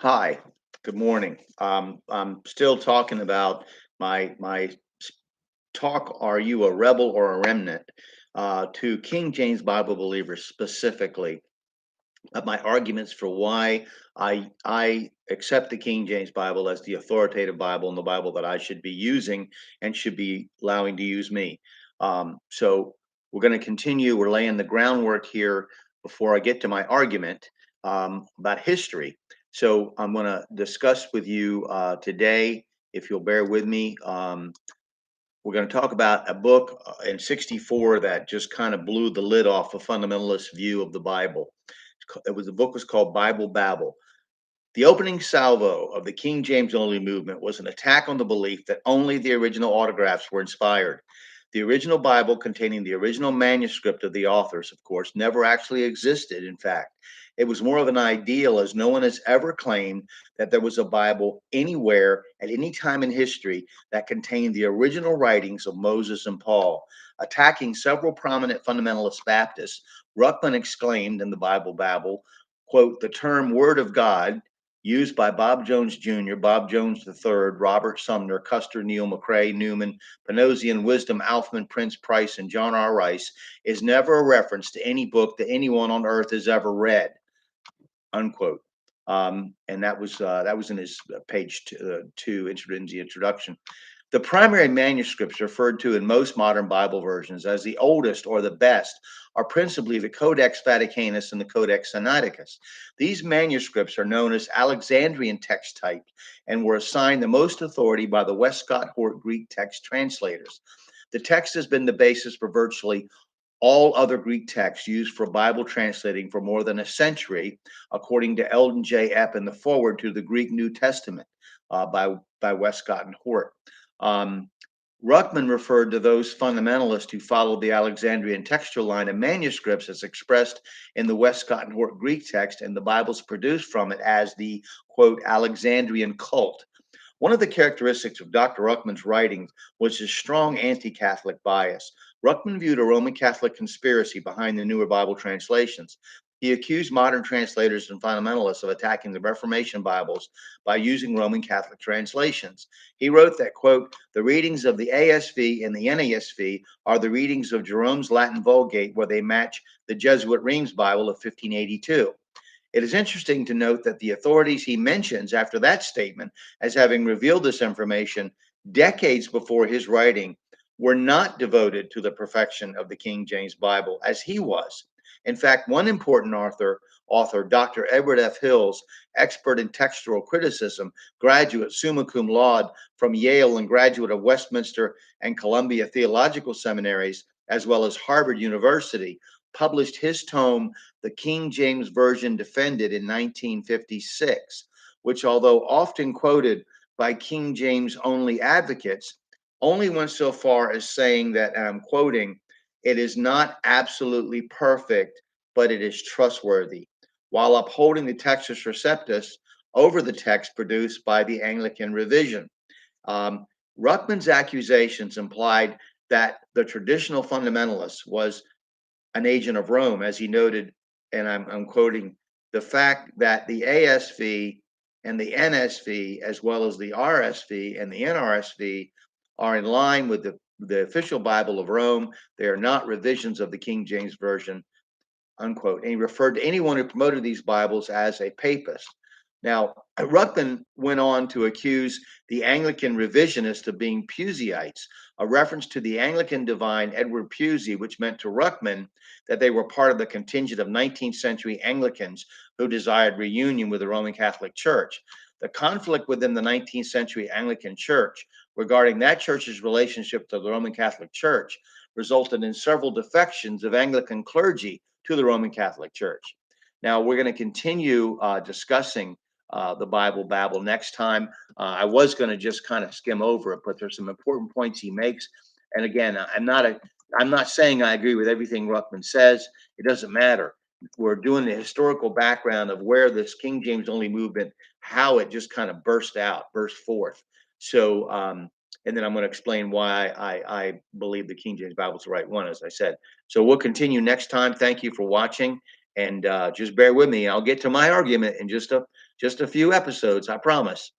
Hi, good morning. I'm still talking about my talk. Are you a rebel or a remnant? To King James Bible believers specifically, my arguments for why I accept the King James Bible as the authoritative Bible and the Bible that I should be using and should be allowing to use me. So we're going to continue. We're laying the groundwork here before I get to my argument about history. So I'm going to discuss with you today, if you'll bear with me. We're going to talk about a book in '64 that just kind of blew the lid off a fundamentalist view of the Bible. The book was called Bible Babel. The opening salvo of the King James only movement was an attack on the belief that only the original autographs were inspired. The original Bible, containing the original manuscript of the authors, of course, never actually existed, in fact. It was more of an ideal, as no one has ever claimed that there was a Bible anywhere at any time in history that contained the original writings of Moses and Paul. Attacking several prominent fundamentalist Baptists, Ruckman exclaimed in the Bible Babel, quote, the term Word of God used by Bob Jones Jr., Bob Jones III, Robert Sumner, Custer, Neal, McCrae, Newman, Panosian, Wisdom, Alfman, Prince, Price, and John R. Rice is never a reference to any book that anyone on earth has ever read, unquote. And that was in his page two, in the introduction. The primary manuscripts referred to in most modern Bible versions as the oldest or the best are principally the Codex Vaticanus and the Codex Sinaiticus. These manuscripts are known as Alexandrian text types and were assigned the most authority by the Westcott Hort Greek text translators. The text has been the basis for virtually all other Greek texts used for Bible translating for more than a century, according to Eldon J. Epp in the foreword to the Greek New Testament by Westcott and Hort. Um, Ruckman referred to those fundamentalists who followed the Alexandrian textual line of manuscripts as expressed in the Westcott and Hort Greek text and the Bibles produced from it as the, quote, Alexandrian cult. One of the characteristics of Dr. Ruckman's writings was his strong anti Catholic bias. Ruckman viewed a Roman Catholic conspiracy behind the newer Bible translations. He accused modern translators and fundamentalists of attacking the Reformation Bibles by using Roman Catholic translations. He wrote that, quote, the readings of the ASV and the NASV are the readings of Jerome's Latin Vulgate, where they match the Jesuit Rheims Bible of 1582. It is interesting to note that the authorities he mentions after that statement as having revealed this information decades before his writing were not devoted to the perfection of the King James Bible as he was. In fact, one important author, Dr. Edward F. Hills, expert in textual criticism, graduate summa cum laude from Yale and graduate of Westminster and Columbia Theological Seminaries, as well as Harvard University, published his tome, The King James Version Defended, in 1956, which, although often quoted by King James only advocates, only went so far as saying that, and I'm quoting, it is not absolutely perfect, but it is trustworthy, while upholding the Textus Receptus over the text produced by the Anglican revision. Um, Ruckman's accusations implied that the traditional fundamentalist was an agent of Rome, as he noted, and I'm quoting, the fact that the ASV and the NSV, as well as the RSV and the NRSV, are in line with the official Bible of Rome. They are not revisions of the King James Version, unquote. And he referred to anyone who promoted these Bibles as a papist. Now, Ruckman went on to accuse the Anglican revisionists of being Puseyites, a reference to the Anglican divine Edward Pusey, which meant to Ruckman that they were part of the contingent of 19th century Anglicans who desired reunion with the Roman Catholic Church. The conflict within the 19th century Anglican Church regarding that church's relationship to the Roman Catholic Church resulted in several defections of Anglican clergy to the Roman Catholic Church. Now, we're going to continue discussing the Bible Babel next time. I was going to just kind of skim over it, but there's some important points he makes. And again, I'm not saying I agree with everything Ruckman says. It doesn't matter. We're doing the historical background of where this King James only movement, how it just kind of burst forth. So, and then I'm going to explain why I believe the King James Bible is the right one, as I said. So we'll continue next time. Thank you for watching. And just bear with me. I'll get to my argument in just a few episodes, I promise.